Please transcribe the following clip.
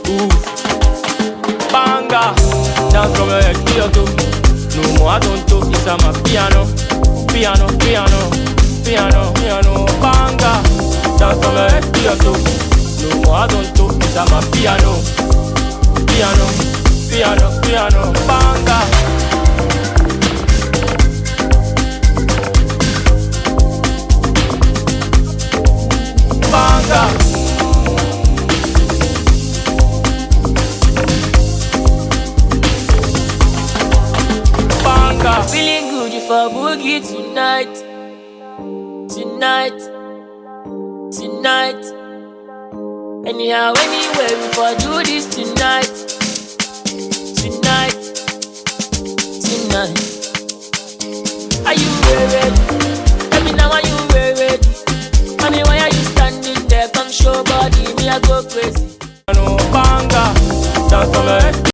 Ooh, banga. Dance from your head to your toe. No more I don't talk, it's a my piano. Piano, piano, piano, piano, banga. Dance from your head to your toe. No more I don't talk, it's a my piano. Piano, piano, piano, banga. Banga. Banga. Feeling good if I boogie tonight. Tonight. Tonight. Anyhow, anywhere, we